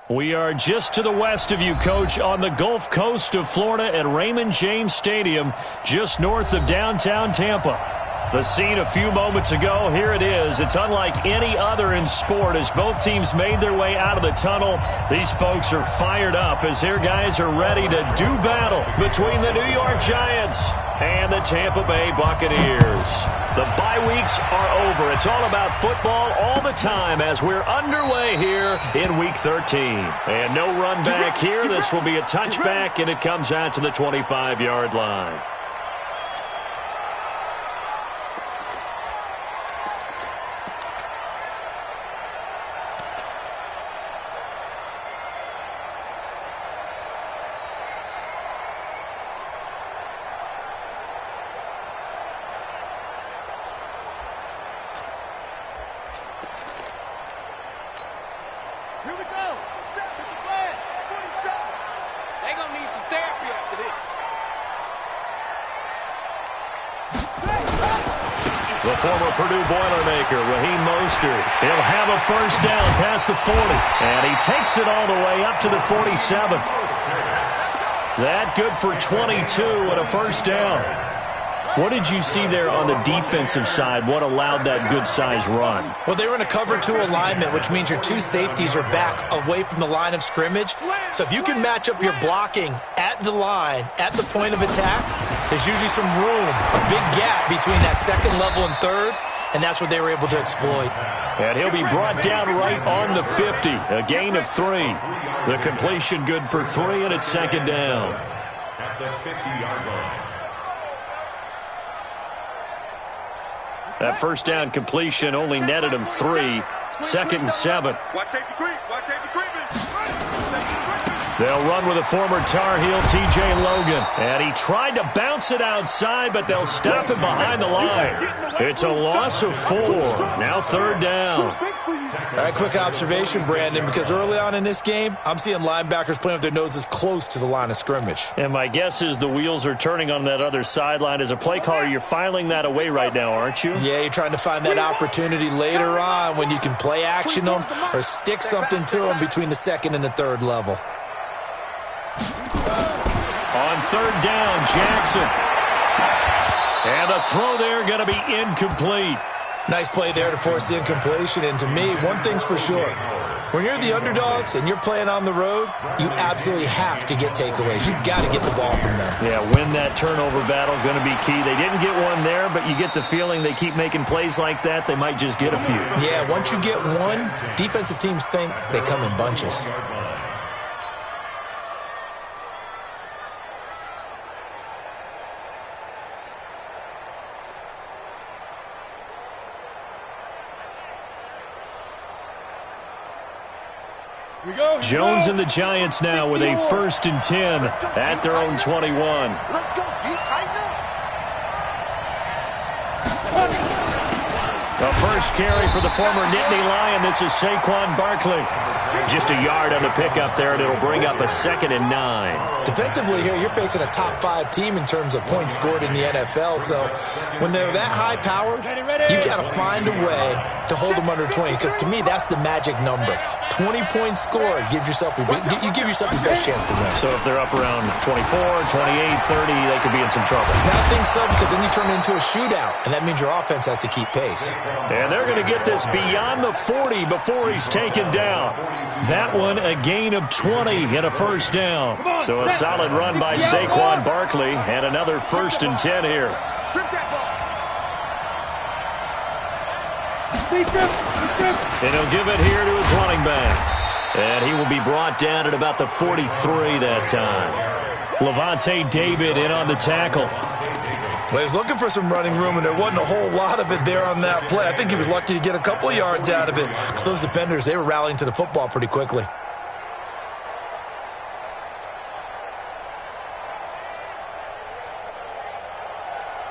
We are just to the west of you, Coach, on the Gulf Coast of Florida at Raymond James Stadium, just north of downtown Tampa. The scene a few moments ago, here it is. It's unlike any other in sport as both teams made their way out of the tunnel. These folks are fired up as their guys are ready to do battle between the New York Giants and the Tampa Bay Buccaneers. The bye weeks are over. It's all about football all the time as we're underway here in Week 13. And no run back here. This will be a touchback, and it comes out to the 25-yard line. The former Purdue Boilermaker, Raheem Mostert. He'll have a first down past the 40. And he takes it all the way up to the 47. That good for 22 and a first down. What did you see there on the defensive side? What allowed that good-sized run? Well, they were in a cover 2 alignment, which means your 2 safeties are back away from the line of scrimmage. So if you can match up your blocking at the line, at the point of attack, there's usually some room, a big gap between that second level and third, and that's what they were able to exploit. And he'll be brought down right on the 50, a gain of 3. The completion good for 3, and it's second down. At the 50-yard line. That first down completion only netted him 3. Second and 7. They'll run with a former Tar Heel, T.J. Logan. And he tried to bounce it outside, but they'll stop him behind the line. It's a loss of 4. Now third down. All right, quick observation, Brandon, because early on in this game, I'm seeing linebackers playing with their noses close to the line of scrimmage. And my guess is the wheels are turning on that other sideline. As a play caller, you're filing that away right now, aren't you? Yeah, you're trying to find that opportunity later on when you can play action them or stick something to them between the second and the third level. On third down, Jackson. And the throw there going to be incomplete. Nice play there to force the incompletion. And to me, one thing's for sure. When you're the underdogs and you're playing on the road, you absolutely have to get takeaways. You've got to get the ball from them. Yeah, win that turnover battle, going to be key. They didn't get one there, but you get the feeling they keep making plays like that, they might just get a few. Yeah, once you get one, defensive teams think they come in bunches. Jones and the Giants now with a 1st and 10 at their own 21. Let's go. Tighten up. The first carry for the former Nittany Lion. This is Saquon Barkley. Just a yard on the pickup there, and it'll bring up a 2nd and 9. Defensively here, you're facing a top 5 team in terms of points scored in the NFL. So when they're that high-powered, you've got to find a way to hold them under 20, because to me, that's the magic number. 20-point score, you give yourself your best chance to win. So if they're up around 24, 28, 30, they could be in some trouble. I think so, because then you turn it into a shootout, and that means your offense has to keep pace. And they're going to get this beyond the 40 before he's taken down. That one, a gain of 20 and a first down. So a solid run by Saquon Barkley, and another 1st and 10 here. And he'll give it here to his running back. And he will be brought down at about the 43 that time. Levante David in on the tackle. Well, he was looking for some running room, and there wasn't a whole lot of it there on that play. I think he was lucky to get a couple of yards out of it, because those defenders, they were rallying to the football pretty quickly.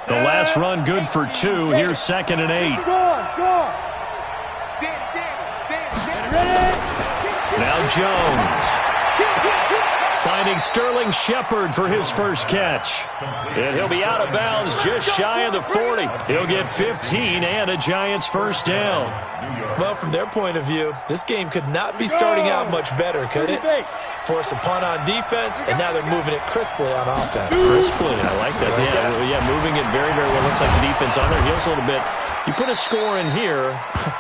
The last run good for 2. Here's 2nd and 8. Now Jones. finding Sterling Shepard for his first catch. And he'll be out of bounds just shy of the 40. He'll get 15 and a Giants first down. Well, from their point of view, this game could not be starting out much better, could it? Force a punt on defense, and now they're moving it crisply on offense. Crisply, I like that. Yeah, moving it very, very well. Looks like the defense on their heels a little bit. You put a score in here,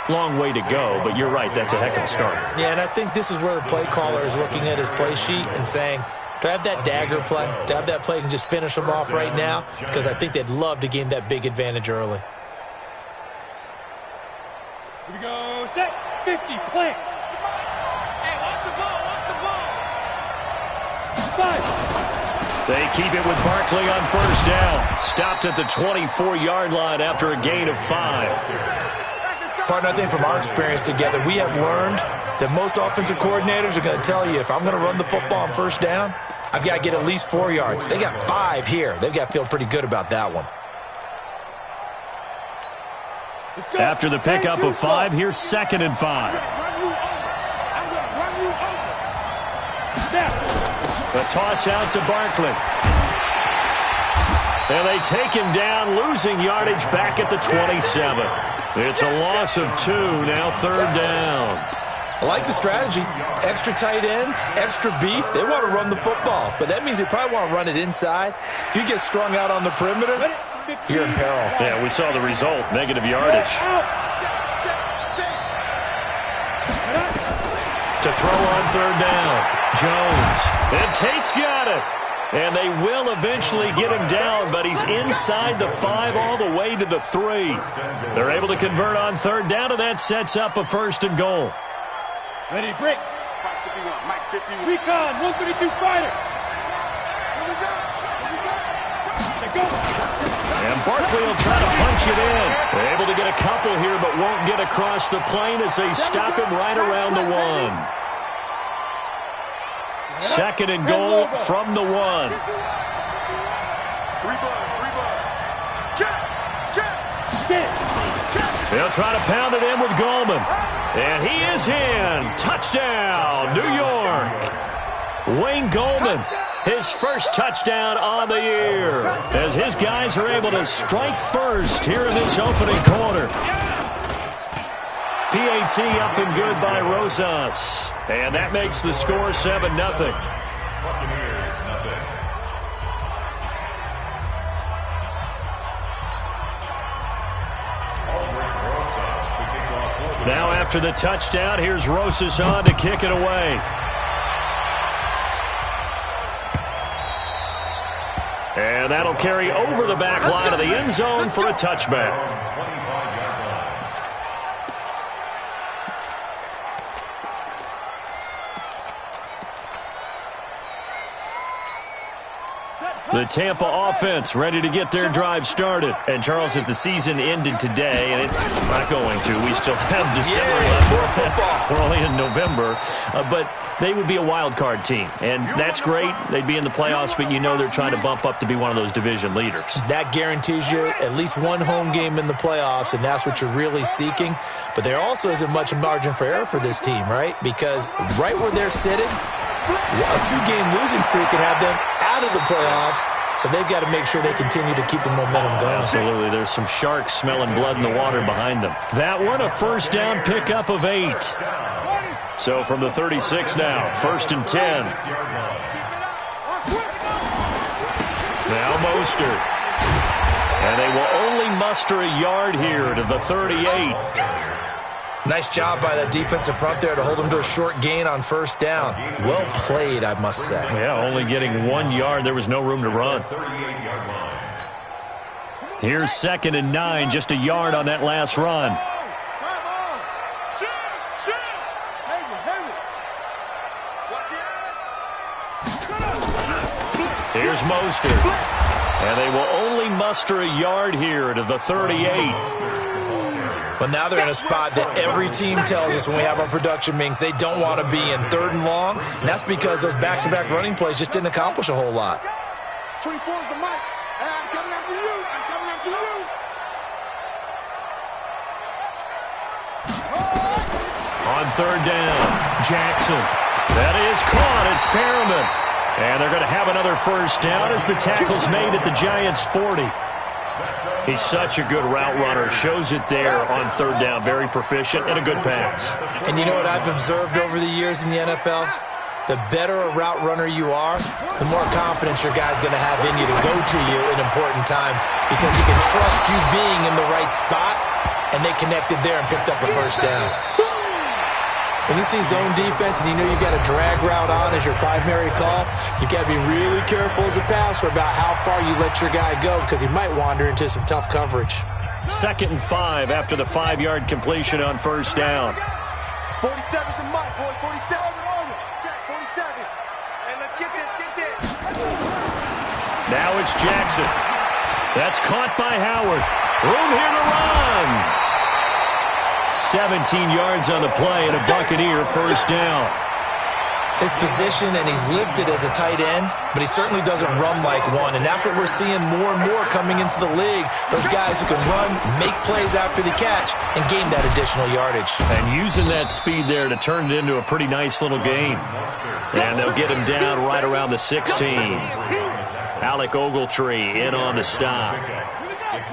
long way to go, but you're right, that's a heck of a start. Yeah, and I think this is where the play caller is looking at his play sheet and saying, do I have that dagger play? Do I have that play and just finish them off right now? Because I think they'd love to gain that big advantage early. Here we go, set, 50, plant. Hey, watch the ball, 5. They keep it with Barkley on first down. Stopped at the 24-yard line after a gain of 5. Partner, I think from our experience together, we have learned that most offensive coordinators are going to tell you, if I'm going to run the football on first down, I've got to get at least 4 yards. They got 5 here. They've got to feel pretty good about that one. After the pickup of 5, here's 2nd and 5. The toss out to Barkley. And they take him down, losing yardage back at the 27. It's a loss of 2, now 3rd down. I like the strategy. Extra tight ends, extra beef. They want to run the football, but that means they probably want to run it inside. If you get strung out on the perimeter, you're in peril. Yeah, we saw the result, negative yardage. To throw on 3rd down, Jones. And Tate's got it. And they will eventually get him down, but he's inside the 5 all the way to the 3. They're able to convert on 3rd down, and that sets up a 1st and goal. Ready, break. Recon, 132 fighter. And Barkley will try to punch it in. They're able to get a couple here, but won't get across the plane as they stop him right around the 1. 2nd and goal from the 1. They'll try to pound it in with Goldman. And he is in. Touchdown, New York. Wayne Goldman, his first touchdown on the year, as his guys are able to strike first here in this opening quarter. PAT up and good by Rosas. And that makes the score 7-0. Now after the touchdown, here's Rosas on to kick it away. And that'll carry over the back line of the end zone for a touchback. The Tampa offense ready to get their drive started. And, Charles, if the season ended today, and it's not going to, we still have December left. We're only in November. But they would be a wild card team. And that's great. They'd be in the playoffs, but you know they're trying to bump up to be one of those division leaders. That guarantees you at least one home game in the playoffs, and that's what you're really seeking. But there also isn't much margin for error for this team, right? Because right where they're sitting, a 2-game losing streak could have them out of the playoffs, so they've got to make sure they continue to keep the momentum going. Absolutely. There's some sharks smelling blood in the water behind them. That one, a first down pickup of 8. So from the 36 now, 1st and 10. Now Mostert. And they will only muster a yard here to the 38. Nice job by that defensive front there to hold them to a short gain on first down. Well played, I must say. Yeah, only getting 1 yard. There was no room to run. Here's 2nd and 9, just a yard on that last run. Here's Mostert. And they will only muster a yard here to the 38. But now they're in a spot that every team tells us when we have our production meetings they don't want to be in, 3rd and long. And that's because those back-to-back running plays just didn't accomplish a whole lot. 24 is the mic. I'm coming after you. I'm coming after you. On 3rd down, Jackson. That is caught. It's Perriman. And they're going to have another first down as the tackle's made at the Giants' 40. He's such a good route runner. Shows it there on third down. Very proficient and a good pass. And you know what I've observed over the years in the NFL? The better a route runner you are, the more confidence your guy's going to have in you to go to you in important times because he can trust you being in the right spot, and they connected there and picked up a first down. When you see zone defense and you know you've got a drag route on as your primary call, you've got to be really careful as a passer about how far you let your guy go because he might wander into some tough coverage. 2nd and 5 after the 5-yard completion on first down. 47's the mic, boy. 47 on it. Check, 47. Hey, let's get this, get this. Now it's Jackson. That's caught by Howard. Room here to run. 17 yards on the play and a Buccaneer first down. His position, and he's listed as a tight end, but he certainly doesn't run like one, and that's what we're seeing more and more coming into the league. Those guys who can run, make plays after the catch, and gain that additional yardage. And using that speed there to turn it into a pretty nice little game. And they'll get him down right around the 16. Alec Ogletree in on the stop. At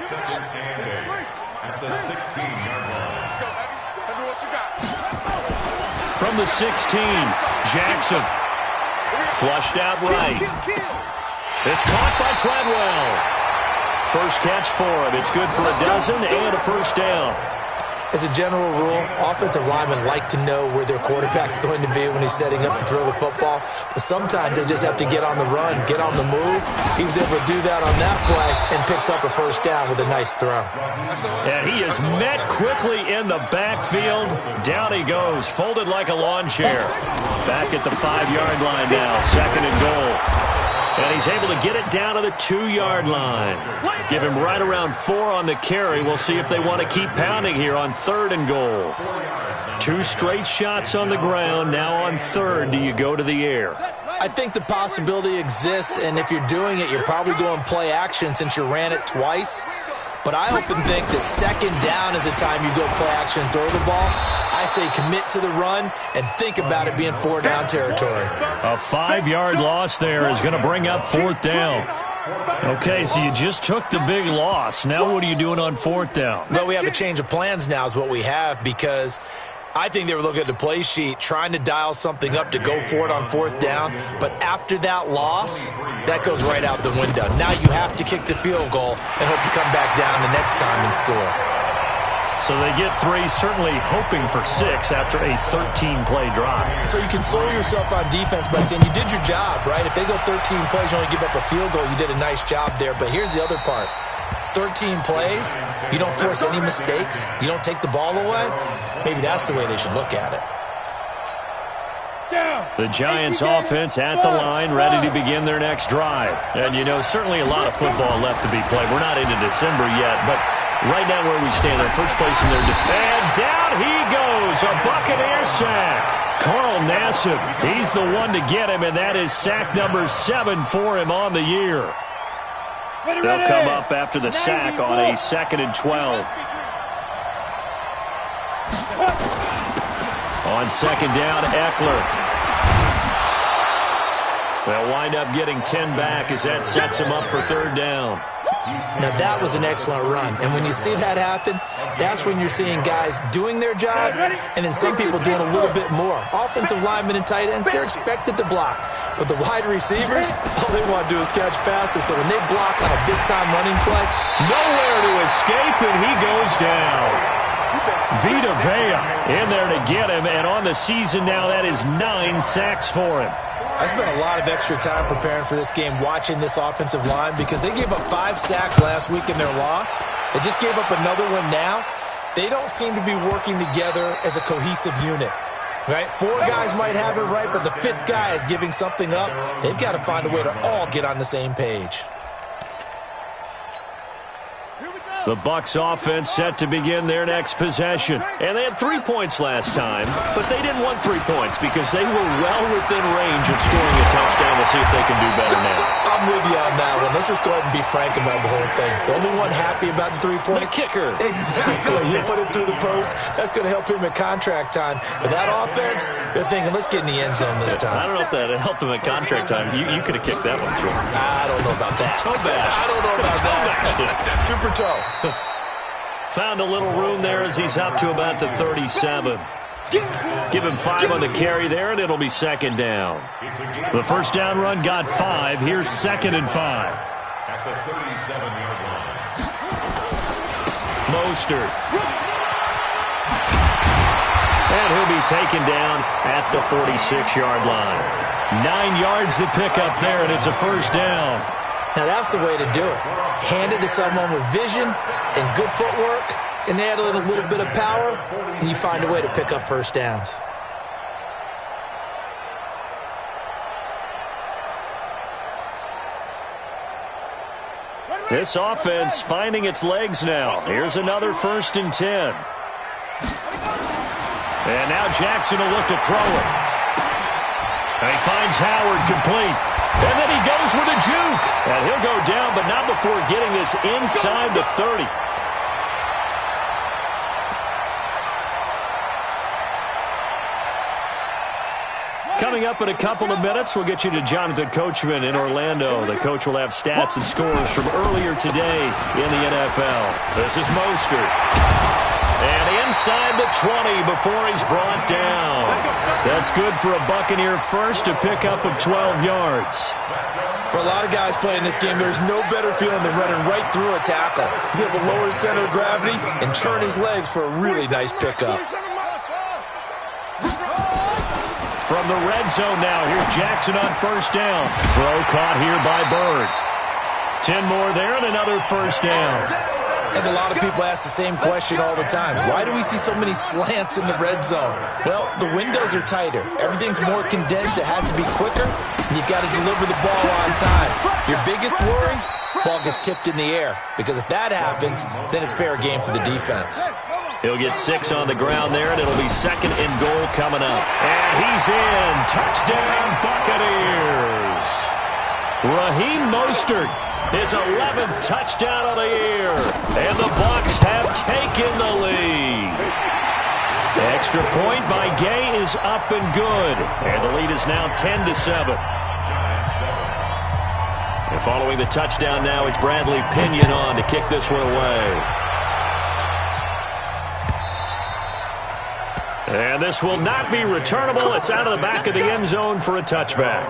the 16-yard line. Let's go, baby. Let me what you got. From the 16, Jackson. Flushed out right. It's caught by Treadwell. First catch for him. It's good for a dozen and a first down. As a general rule, offensive linemen like to know where their quarterback's going to be when he's setting up to throw the football. But sometimes they just have to get on the run, get on the move. He was able to do that on that play and picks up a first down with a nice throw. And he is met quickly in the backfield. Down he goes, folded like a lawn chair. Back at the 5-yard line now, 2nd and goal. And he's able to get it down to the 2-yard line. Give him right around 4 on the carry. We'll see if they want to keep pounding here on 3rd and goal. 2 straight shots on the ground. Now on 3rd, do you go to the air? I think the possibility exists, and if you're doing it, you're probably going play action since you ran it twice. But I often think that 2nd down is the time you go play action and throw the ball. I say commit to the run and think about it being 4-down territory. A 5-yard loss there is going to bring up 4th down. Okay, so you just took the big loss. Now what are you doing on 4th down? Well, we have a change of plans now is what we have because I think they were looking at the play sheet, trying to dial something up to go for it on 4th down. But after that loss, that goes right out the window. Now you have to kick the field goal and hope to come back down the next time and score. So they get 3, certainly hoping for 6 after a 13-play drive. So you console yourself on defense by saying you did your job, right? If they go 13 plays, you only give up a field goal, you did a nice job there. But here's the other part. 13 plays, you don't force any mistakes, you don't take the ball away. Maybe that's the way they should look at it. The Giants offense at the line, ready to begin their next drive. And, you know, certainly a lot of football left to be played. We're not into December yet, but right now where we stand, our first place in their and down he goes, a Buccaneer sack. Carl Nassib, he's the one to get him, and that is sack number 7 for him on the year. They'll come up after the sack on a 2nd and 12. On 2nd down, Eckler. They'll wind up getting 10 back as that sets them up for 3rd down. Now, that was an excellent run. And when you see that happen, that's when you're seeing guys doing their job and then some people doing a little bit more. Offensive linemen and tight ends, they're expected to block. But the wide receivers, all they want to do is catch passes. So when they block on a big-time running play, nowhere to escape, and he goes down. Vita Vea in there to get him, and on the season now, that is 9 sacks for him. I spent a lot of extra time preparing for this game watching this offensive line because they gave up 5 sacks last week in their loss. They just gave up another one now. They don't seem to be working together as a cohesive unit. Right? 4 guys might have it right, but the 5th guy is giving something up. They've got to find a way to all get on the same page. Here we go. The Bucs offense set to begin their next possession. And they had 3 points last time, but they didn't want 3 points because they were well within range of scoring a touchdown. We'll see if they can do better now. I'm with you on that one. Let's just go ahead and be frank about the whole thing. The only one happy about the 3-point? The kicker. Exactly. He'll put it through the post. That's going to help him at contract time. But that offense, they're thinking, let's get in the end zone this time. I don't know if that helped him at contract time. You could have kicked that one through. I don't know about that. Toe bash. I don't know about that. Super toe. Found a little room there as he's up to about the 37. Give him 5 on the carry there, and it'll be second down. The first down run got 5. Here's 2nd and 5. At the 37-yard line. Mostert. And he'll be taken down at the 46-yard line. 9 yards to pick up there, and it's a first down. Now, that's the way to do it. Hand it to someone with vision and good footwork, and add in a little bit of power, and you find a way to pick up first downs. This offense finding its legs now. Here's another 1st and 10. And now Jackson will look to throw it. And he finds Howard complete. And then he goes with a juke. And he'll go down, but not before getting this inside the 30. Coming up in a couple of minutes, we'll get you to Jonathan Coachman in Orlando. The coach will have stats and scores from earlier today in the NFL. This is Mostert. And inside the 20 before he's brought down. That's good for a Buccaneer first to pick up of 12 yards. For a lot of guys playing this game, there's no better feeling than running right through a tackle. He's able to lower his center of gravity and churn his legs for a really nice pickup. From the red zone now, here's Jackson on first down. Throw caught here by Bird. 10 more there and another first down. I think a lot of people ask the same question all the time. Why do we see so many slants in the red zone? Well, the windows are tighter. Everything's more condensed. It has to be quicker, and you've got to deliver the ball on time. Your biggest worry? Ball gets tipped in the air, because if that happens, then it's fair game for the defense. He'll get 6 on the ground there, and it'll be 2nd and goal coming up. And he's in. Touchdown, Buccaneers. Raheem Mostert, his 11th touchdown of the year. And the Bucs have taken the lead. Extra point by Gay is up and good. And the lead is now 10-7. And following the touchdown now, it's Bradley Pinion on to kick this one away. And this will not be returnable. It's out of the back of the end zone for a touchback.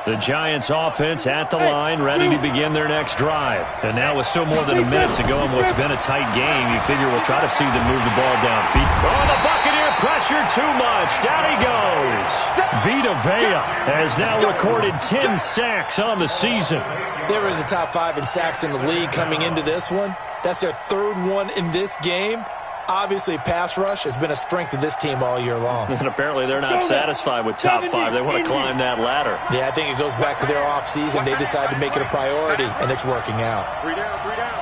The Giants offense at the line, ready to begin their next drive. And now with still more than a minute to go in what's been a tight game, you figure we'll try to see them move the ball downfield. Oh, the Buccaneer pressure too much. Down he goes. Vita Vea has now recorded 10 sacks on the season. They were in the top 5 in sacks in the league coming into this one. That's their 3rd one in this game. Obviously, pass rush has been a strength of this team all year long. And apparently they're not satisfied with top 5. They want to climb that ladder. Yeah, I think it goes back to their offseason. They decided to make it a priority, and it's working out. 3 down, 3 down.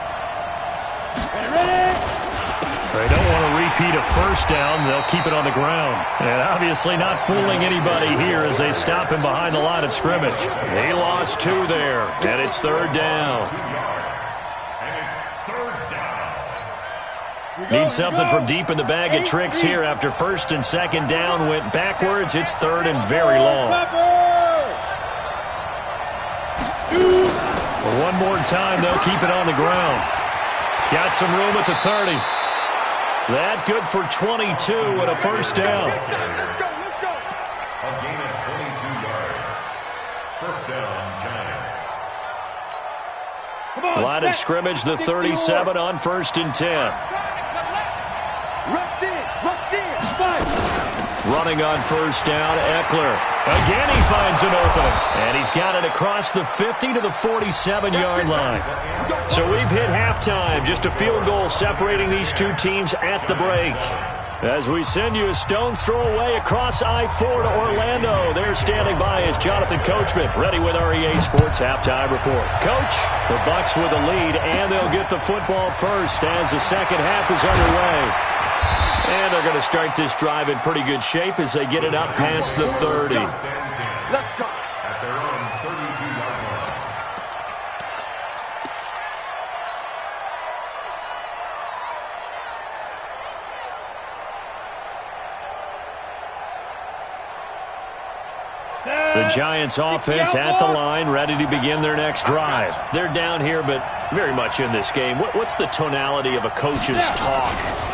They don't want to repeat a first down. They'll keep it on the ground. And obviously not fooling anybody here as they stop him behind the line of scrimmage. He lost 2 there, and it's 3rd down. Need something from deep in the bag of tricks here after 1st and 2nd down went backwards. It's 3rd and very long. One more time, they'll keep it on the ground. Got some room at the 30. That good for 22 and a first down. A gain of 22 yards. First down, Giants. Line of scrimmage, the 37 on 1st and 10. Rush in, 5. Running on first down, Eckler. Again, he finds an opening. And he's got it across the 50 to the 47-yard line. So we've hit halftime. Just a field goal separating these two teams at the break. As we send you a stone's throw away across I-4 to Orlando. There standing by is Jonathan Coachman, ready with our EA Sports Halftime Report. Coach, the Bucs with the lead, and they'll get the football first as the second half is underway. And they're going to start this drive in pretty good shape as they get it up past the 30. Let's go. At their own 32-yard line. The Giants offense at the line, ready to begin their next drive. They're down here, but very much in this game. What's the tonality of a coach's talk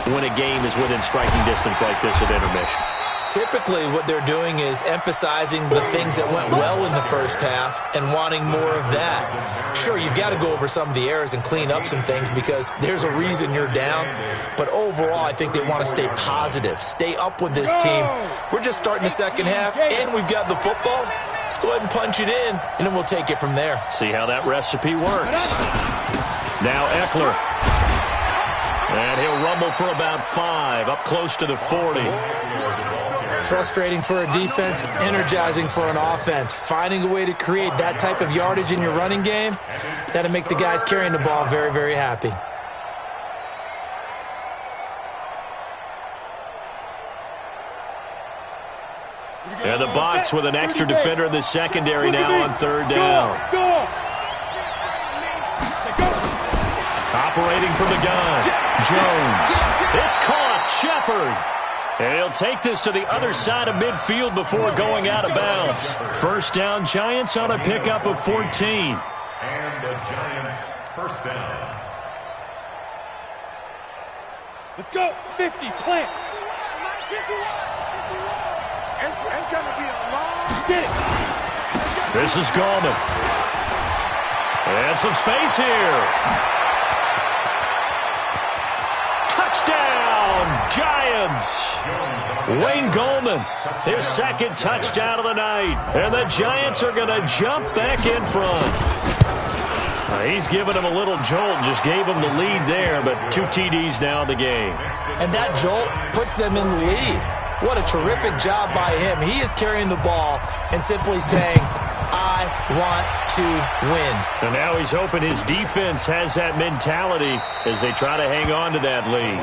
when a game is within striking distance like this at intermission? Typically, what they're doing is emphasizing the things that went well in the first half and wanting more of that. Sure, you've got to go over some of the errors and clean up some things because there's a reason you're down. But overall, I think they want to stay positive, stay up with this team. We're just starting the second half, and we've got the football. Let's go ahead and punch it in, and then we'll take it from there. See how that recipe works. Now Eckler. And he'll rumble for about 5, up close to the 40. Frustrating for a defense, energizing for an offense. Finding a way to create that type of yardage in your running game, that'll make the guys carrying the ball very, very happy. And the Bucs with an extra defender in the secondary now on third down. Operating from the gun, Jones. It's caught, Shepard. And he'll take this to the other side of midfield before going out of bounds. First down, Giants on a pickup of 14. And the Giants first down. Let's go. 50, plant. It's going to be a long... Get it. This is Gallman. And some space here. Touchdown, Giants. Wayne Gallman, his second touchdown of the night. And the Giants are going to jump back in front. He's given him a little jolt, just gave him the lead there, but 2 TDs now in the game. And that jolt puts them in the lead. What a terrific job by him. He is carrying the ball and simply saying, I want to win. And now he's hoping his defense has that mentality as they try to hang on to that lead.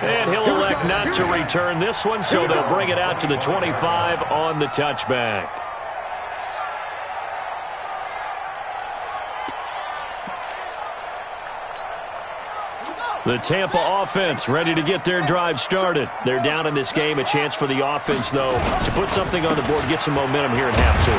And he'll elect not to return this one, so they'll bring it out to the 25 on the touchback. The Tampa offense ready to get their drive started. They're down in this game. A chance for the offense, though, to put something on the board, get some momentum here in half 2.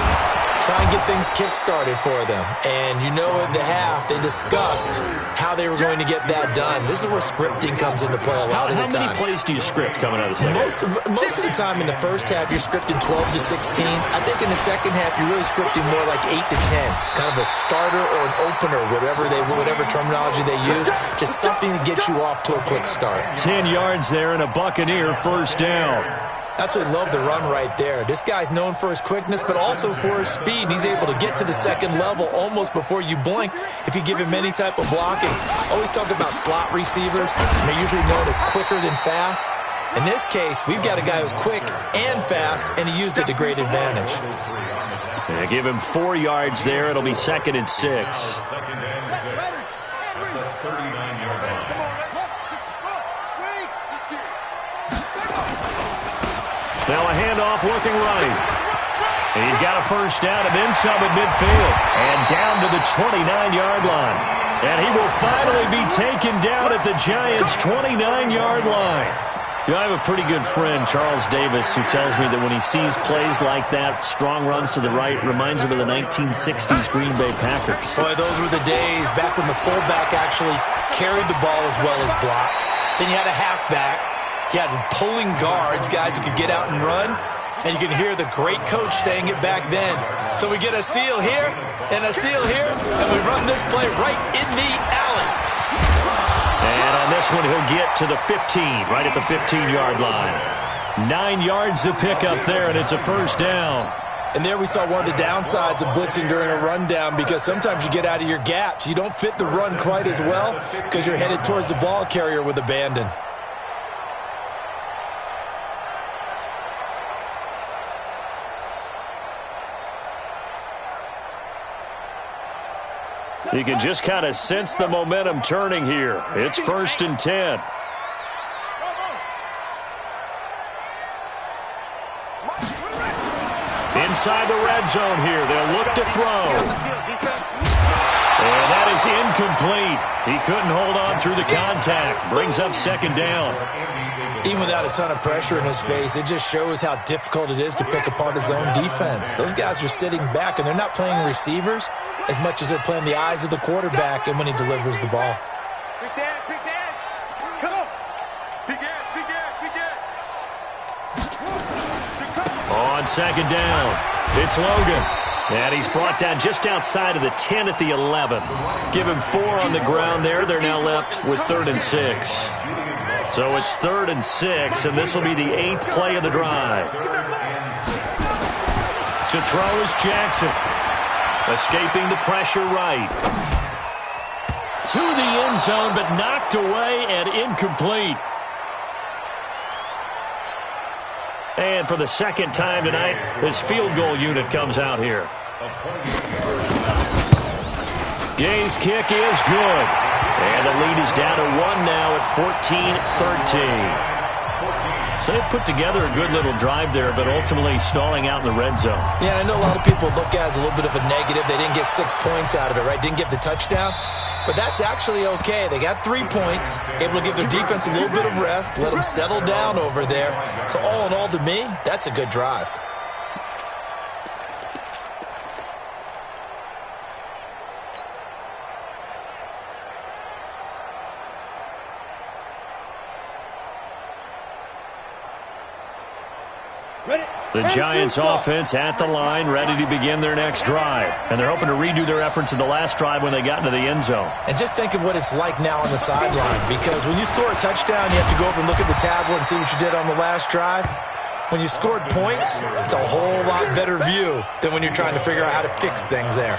Try and get things kick-started for them. And you know at the half, they discussed how they were going to get that done. This is where scripting comes into play a lot of the time. How many plays do you script coming out of the second? Most of the time in the first half, you're scripting 12 to 16. I think in the second half, you're really scripting more like 8 to 10. Kind of a starter or an opener, whatever terminology they use. Just something to get you off to a quick start. 10 yards there and a Buccaneer first down. Absolutely love the run right there. This guy's known for his quickness, but also for his speed. He's able to get to the second level almost before you blink if you give him any type of blocking. Always talk about slot receivers, and they're usually known as quicker than fast. In this case, we've got a guy who's quick and fast, and he used it to great advantage. They give him 4 yards there. It'll be 2nd and 6. Now a handoff looking right. He's got a first down and then some at midfield. And down to the 29-yard line. And he will finally be taken down at the Giants' 29-yard line. You know, I have a pretty good friend, Charles Davis, who tells me that when he sees plays like that, strong runs to the right, reminds him of the 1960s Green Bay Packers. Boy, those were the days back when the fullback actually carried the ball as well as blocked. Then you had a halfback. You had pulling guards, guys who could get out and run. And you can hear the great coach saying it back then. So we get a seal here and a seal here, and we run this play right in the alley. And on this one, he'll get to the 15, right at the 15-yard line. 9 yards to pick up there, and it's a first down. And there we saw one of the downsides of blitzing during a rundown, because sometimes you get out of your gaps. You don't fit the run quite as well because you're headed towards the ball carrier with abandon. You can just kind of sense the momentum turning here. It's 1st and 10. Inside the red zone here. They'll look to throw. And that is incomplete. He couldn't hold on through the contact. Brings up 2nd down. Even without a ton of pressure in his face, it just shows how difficult it is to pick apart his own defense. Those guys are sitting back, and they're not playing receivers as much as they're playing the eyes of the quarterback and when he delivers the ball. Big dance. Come on. Big edge. On 2nd down, it's Logan. And he's brought down just outside of the 10 at the 11. Give him 4 on the ground there. They're now left with 3rd and 6. So it's 3rd and 6, and this will be the 8th play of the drive. To throw is Jackson. Escaping the pressure right. To the end zone, but knocked away and incomplete. And for the 2nd time tonight, his field goal unit comes out here. Gay's kick is good. And the lead is down to 1 now at 14-13. So they put together a good little drive there, but ultimately stalling out in the red zone. Yeah, I know a lot of people look at it as a little bit of a negative. They didn't get 6 points out of it, right? Didn't get the touchdown. But that's actually okay. They got 3 points, able to give their defense a little bit of rest, let them settle down over there. So all in all, to me, that's a good drive. The Giants offense at the line, ready to begin their next drive. And they're hoping to redo their efforts in the last drive when they got into the end zone. And just think of what it's like now on the sideline, because when you score a touchdown, you have to go over and look at the tablet and see what you did on the last drive. When you scored points, it's a whole lot better view than when you're trying to figure out how to fix things there.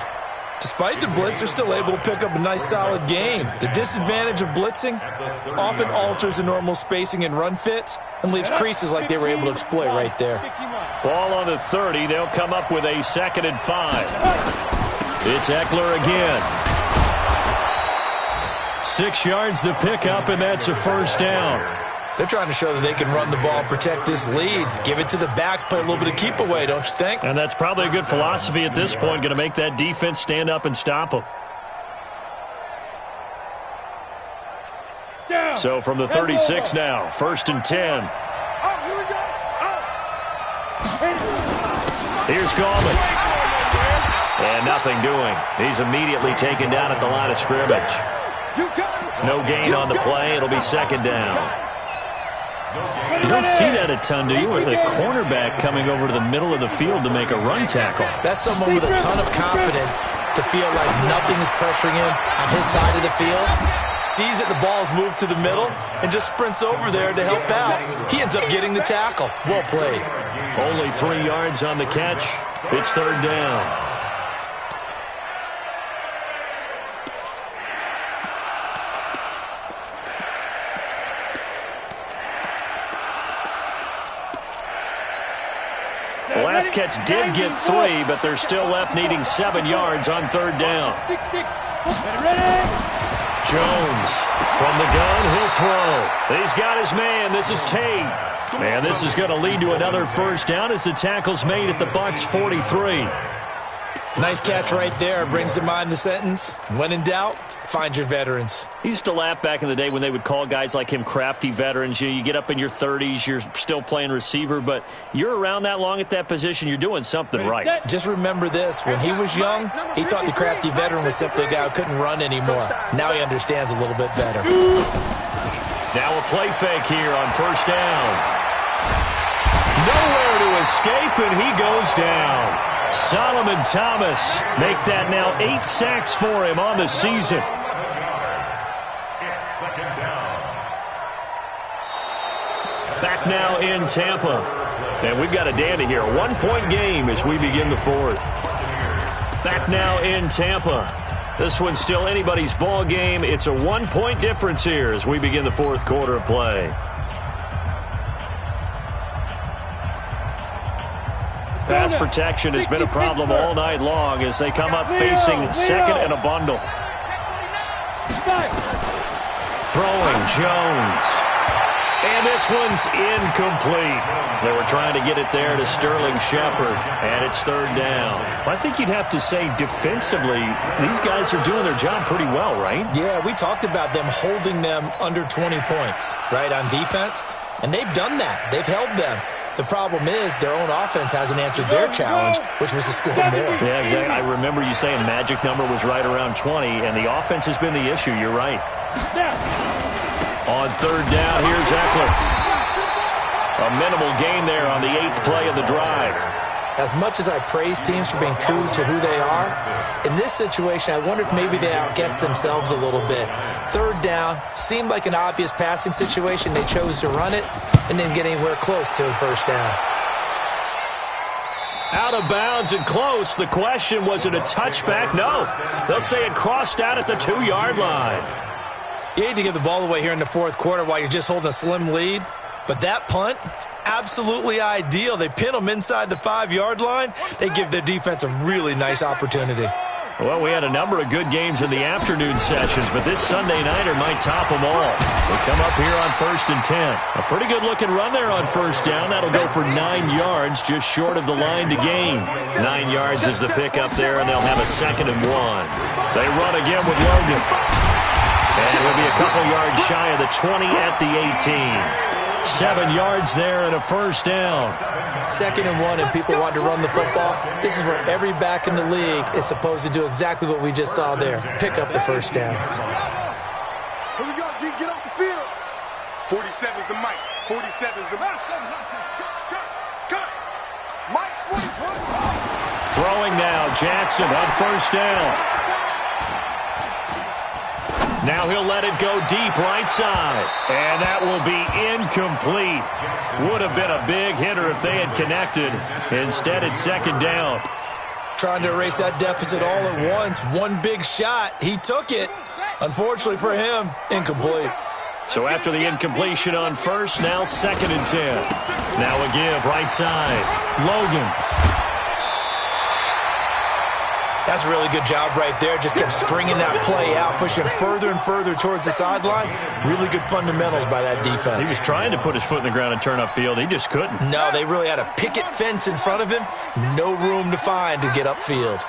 Despite the blitz, they're still able to pick up a nice, solid game. The disadvantage of blitzing often alters the normal spacing and run fits and leaves creases like they were able to exploit right there. Ball on the 30. They'll come up with a 2nd and 5. It's Eckler again. 6 yards the pickup, and that's a 1st down. They're trying to show that they can run the ball and protect this lead. Give it to the backs, play a little bit of keep away, don't you think? And that's probably a good philosophy at this point, going to make that defense stand up and stop them. So from the 36 now, 1st and 10. Here's Gallman. And nothing doing. He's immediately taken down at the line of scrimmage. No gain on the play. It'll be 2nd down. You don't see that a ton, do you? With a cornerback coming over to the middle of the field to make a run tackle. That's someone with a ton of confidence to feel like nothing is pressuring him on his side of the field. Sees that the ball's moved to the middle and just sprints over there to help out. He ends up getting the tackle. Well played. Only 3 yards on the catch. It's 3rd down. The last catch did get 3, but they're still left needing 7 yards on 3rd down. Jones from the gun, he'll throw. He's got his man. This is Tate. And this is going to lead to another 1st down as the tackle's made at the Bucs 43. Nice catch right there. Brings to mind the sentence, when in doubt, find your veterans. He used to laugh back in the day when they would call guys like him crafty veterans. You get up in your 30s, you're still playing receiver, but you're around that long at that position, you're doing something right. Just remember this. When he was young, he thought the crafty veteran was simply a guy who couldn't run anymore. Now he understands a little bit better. Now a play fake here on 1st down. Nowhere to escape, and he goes down. Solomon Thomas make that now 8 sacks for him on the season. It's 2nd down. Back now in Tampa. And we've got a dandy here. 1-point game as we begin the 4th. Back now in Tampa. This one's still anybody's ball game. It's a 1-point difference here as we begin the 4th quarter of play. Pass protection has been a problem all night long as they come up facing second and a bundle. Throwing Jones. And this one's incomplete. They were trying to get it there to Sterling Shepard, and it's third down. I think you'd have to say defensively, these guys are doing their job pretty well, right? Yeah, we talked about them holding them under 20 points, right, on defense, and they've done that. They've held them. The problem is their own offense hasn't answered their challenge, which was to score more. Yeah, exactly. I remember you saying magic number was right around 20, and the offense has been the issue. You're right. On third down, here's Eckler. A minimal gain there on the 8th play of the drive. As much as I praise teams for being true to who they are, in this situation, I wonder if maybe they outguessed themselves a little bit. Third down, seemed like an obvious passing situation. They chose to run it and didn't get anywhere close to the first down. Out of bounds and close. The question, was it a touchback? No. They'll say it crossed out at the 2-yard line. You hate to give the ball away here in the fourth quarter while you're just holding a slim lead, but that punt, absolutely ideal. They pin them inside the 5-yard line. They give their defense a really nice opportunity. Well, we had a number of good games in the afternoon sessions, but this Sunday nighter might top them all. They come up here on 1st and 10. A pretty good-looking run there on first down. That'll go for 9 yards, just short of the line to gain. 9 yards is the pickup there, and they'll have a 2nd and 1. They run again with Logan. And it will be a couple yards shy of the 20 at the 18. 7 yards there and a first down. 2nd and 1 and people want to run the football. This is where every back in the league is supposed to do exactly what we just saw there. Pick up the first down. Here we go, G. Get off the field. 47's the mic. 47's the mic. Cut. Mike's 44. Throwing now, Jackson on first down. Now he'll let it go deep right side. And that will be incomplete. Would have been a big hitter if they had connected. Instead, it's 2nd down. Trying to erase that deficit all at once. One big shot. He took it. Unfortunately for him, incomplete. So after the incompletion on first, now 2nd and 10. Now a give right side. Logan. That's a really good job right there. Just kept stringing that play out, pushing further and further towards the sideline. Really good fundamentals by that defense. He was trying to put his foot in the ground and turn upfield. He just couldn't. No, they really had a picket fence in front of him. No room to find to get upfield.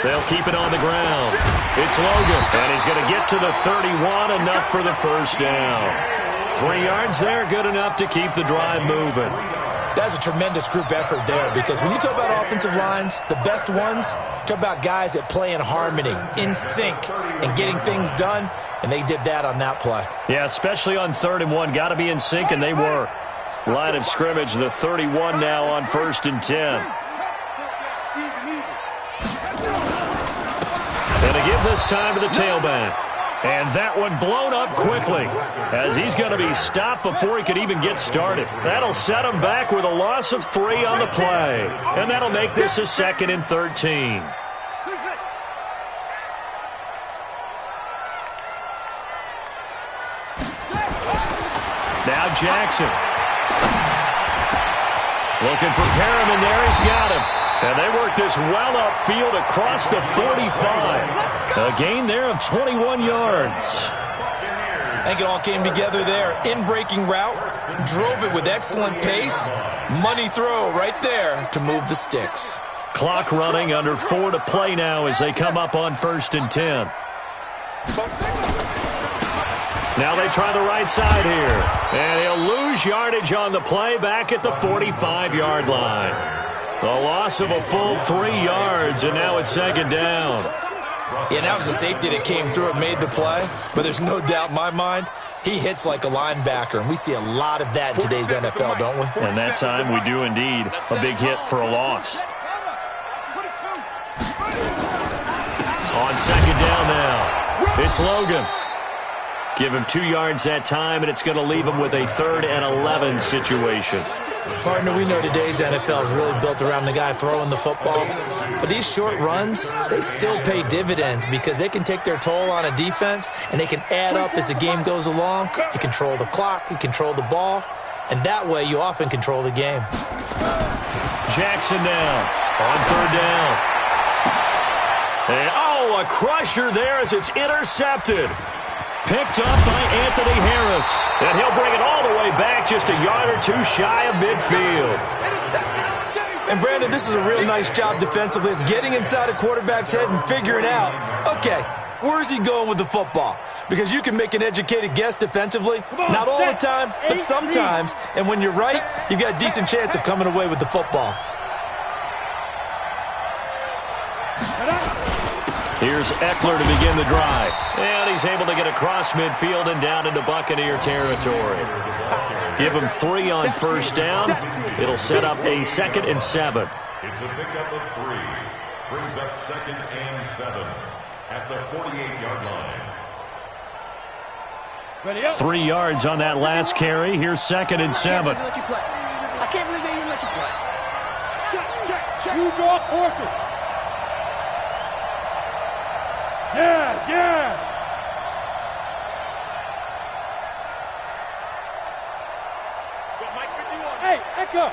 They'll keep it on the ground. It's Logan, and he's going to get to the 31, enough for the first down. 3 yards there, good enough to keep the drive moving. That's a tremendous group effort there, because when you talk about offensive lines, the best ones, talk about guys that play in harmony, in sync, and getting things done, and they did that on that play. Yeah, especially on 3rd and 1. Got to be in sync, and they were. Line of scrimmage, the 31 now on 1st and 10. And to give this time to the tailback. And that one blown up quickly as he's going to be stopped before he could even get started. That'll set him back with a loss of 3 on the play. And that'll make this a 2nd and 13. Now Jackson. Looking for Perriman there. He's got him. And they work this well upfield across the 45. A gain there of 21 yards. I think it all came together there. In-breaking route, drove it with excellent pace. Money throw right there to move the sticks. Clock running, under 4 to play now as they come up on 1st and 10. Now they try the right side here. And he'll lose yardage on the play back at the 45-yard line. The loss of a full 3 yards, and now it's 2nd down. Yeah, that was a safety that came through and made the play. But there's no doubt in my mind, he hits like a linebacker. And we see a lot of that in today's NFL, don't we? And that time we do indeed. A big hit for a loss. On 2nd down now, it's Logan. Give him 2 yards that time, and it's going to leave him with a 3rd and 11 situation. Partner, we know today's NFL is really built around the guy throwing the football. But these short runs, they still pay dividends because they can take their toll on a defense, and they can add up as the game goes along. You control the clock, you control the ball, and that way you often control the game. Jackson now on third down. And, a crusher there as it's intercepted. Picked up by Anthony Harris. And he'll bring it all the way back just a yard or two shy of midfield. And, Brandon, this is a real nice job defensively of getting inside a quarterback's head and figuring out, okay, where's he going with the football? Because you can make an educated guess defensively. Not all the time, but sometimes. And when you're right, you've got a decent chance of coming away with the football. Here's Eckler to begin the drive. And he's able to get across midfield and down into Buccaneer territory. Give him 3 on first down. It'll set up a 2nd and 7. It's a pickup of 3. Brings up 2nd and 7 at the 48-yard line. 3 yards on that last carry. Here's 2nd and 7. I can't believe they even let you play. Check. You draw quarter. Yes. Hey, Echo.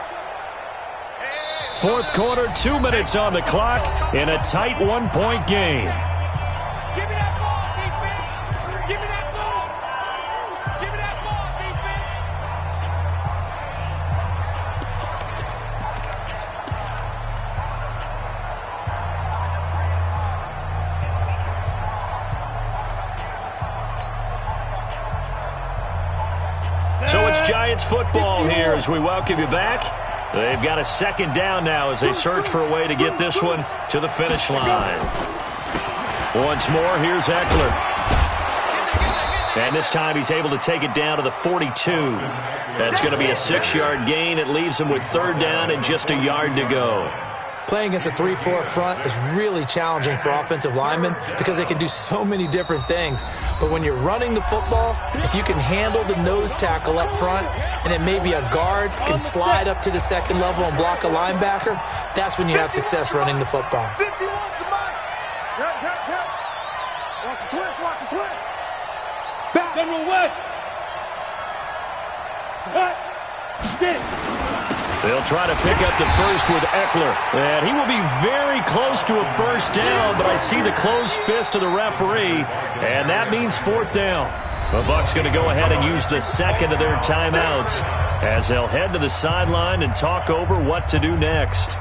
Fourth quarter, 2 minutes on the clock in a tight 1-point game. Give me that ball, defense. Give me that ball. Give me that ball, defense. So it's Giants football here as we welcome you back. They've got a 2nd down now as they search for a way to get this one to the finish line. Once more, here's Eckler. And this time he's able to take it down to the 42. That's going to be a 6-yard gain. It leaves him with 3rd down and just a yard to go. Playing against a 3-4 front is really challenging for offensive linemen because they can do so many different things. But when you're running the football, if you can handle the nose tackle up front and it may be a guard can slide up to the 2nd level and block a linebacker, that's when you have success running the football. 51 to Mike. Watch the twist. Back. General West. Stick. They'll try to pick up the first with Eckler. And he will be very close to a first down, but I see the closed fist of the referee, and that means 4th down. The Bucs going to go ahead and use the 2nd of their timeouts as they'll head to the sideline and talk over what to do next.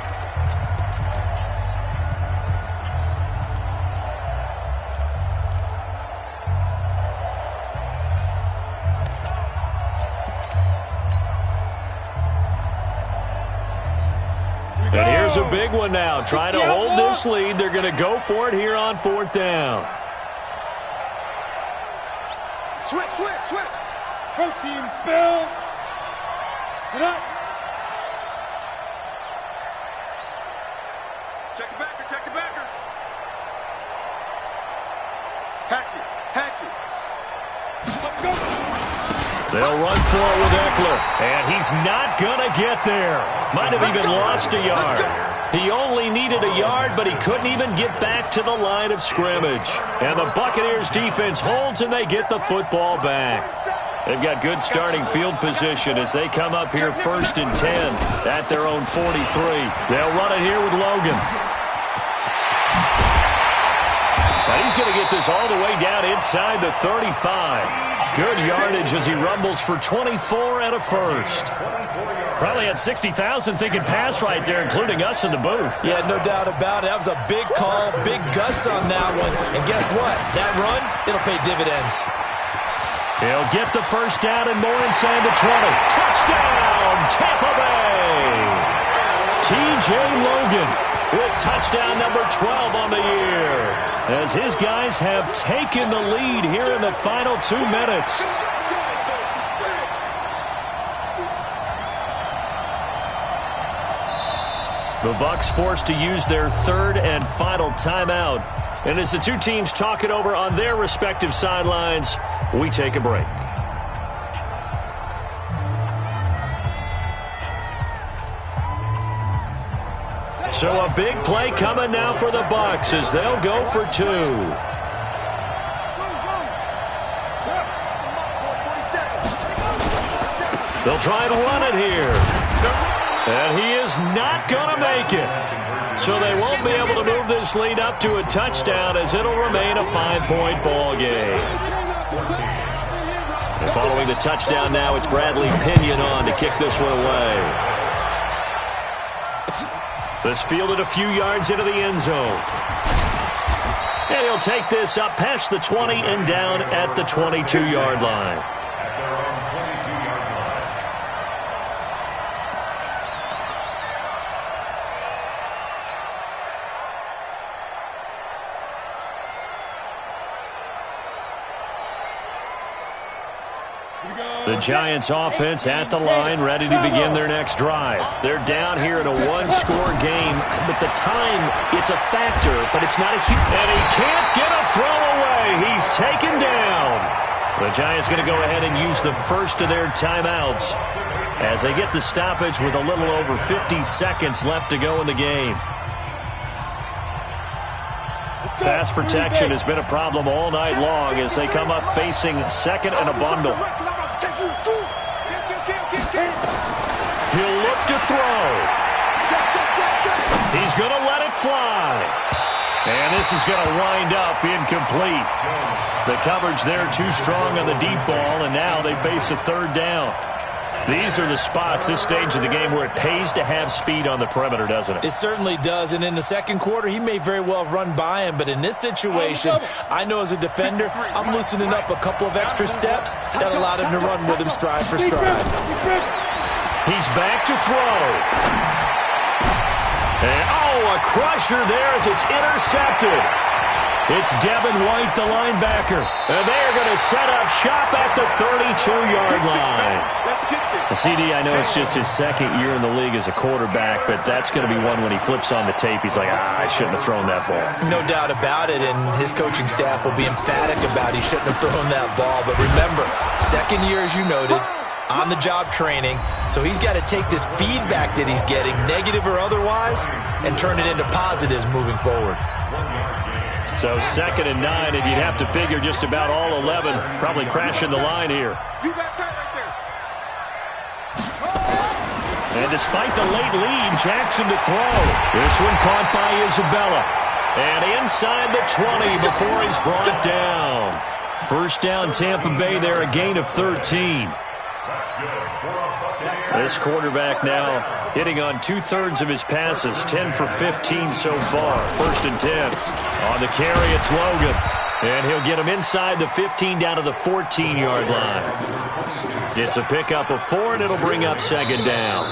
And here's a big one now. Trying to hold this lead. They're going to go for it here on 4th down. Switch. Protein spill. Sit up. Check the backer. Hatchet. Let's go. They'll run for it with Eckler, and he's not going to get there. Might have even lost a yard. He only needed a yard, but he couldn't even get back to the line of scrimmage. And the Buccaneers defense holds, and they get the football back. They've got good starting field position as they come up here 1st and 10 at their own 43. They'll run it here with Logan. Now he's going to get this all the way down inside the 35. Good yardage as he rumbles for 24 and a first. Probably had 60,000 thinking pass right there, including us in the booth. Yeah, no doubt about it. That was a big call, big guts on that one. And guess what? That run, it'll pay dividends. He'll get the first down and more inside the 20. Touchdown, Tampa Bay! T.J. Logan with touchdown number 12 on the year, as his guys have taken the lead here in the final 2 minutes. The Bucs forced to use their 3rd and final timeout. And as the two teams talk it over on their respective sidelines, we take a break. So a big play coming now for the Bucs as they'll go for 2. They'll try and run it here. And he is not going to make it. So they won't be able to move this lead up to a touchdown as it'll remain a 5-point ball game. And following the touchdown now, it's Bradley Pinion on to kick this one away. This fielded a few yards into the end zone. And he'll take this up past the 20 and down at the 22-yard line. The Giants offense at the line, ready to begin their next drive. They're down here in a one-score game, but the time, it's a factor, but it's not a huge... And he can't get a throw away. He's taken down. The Giants going to go ahead and use the first of their timeouts as they get the stoppage with a little over 50 seconds left to go in the game. Pass protection has been a problem all night long as they come up facing second and a bundle. He'll look to throw. He's going to let it fly. And this is going to wind up incomplete. The coverage there too strong on the deep ball, and now they face a third down. These are the spots, this stage of the game, where it pays to have speed on the perimeter, doesn't it? It certainly does, and in the second quarter, he may very well run by him, but in this situation, I know as a defender, I'm loosening up a couple of extra steps that allowed him to run with him stride for stride. He's back to throw. And, a crusher there as it's intercepted. It's Devin White, the linebacker. And they're going to set up shop at the 32-yard line. The CD, I know it's just his second year in the league as a quarterback, but that's going to be one when he flips on the tape. He's like, I shouldn't have thrown that ball. No doubt about it, and his coaching staff will be emphatic about he shouldn't have thrown that ball. But remember, second year, as you noted, on-the-job training, so he's got to take this feedback that he's getting, negative or otherwise, and turn it into positives moving forward. So 2nd and 9, and you'd have to figure just about all 11 probably crashing the line here. And despite the late lead, Jackson to throw. This one caught by Isabella. And inside the 20 before he's brought down. First down, Tampa Bay there, a gain of 13. This quarterback now hitting on 2/3 of his passes, 10 for 15 so far. 1st and 10. On the carry, it's Logan. And he'll get him inside the 15 down to the 14-yard line. It's a pickup of 4, and it'll bring up 2nd down.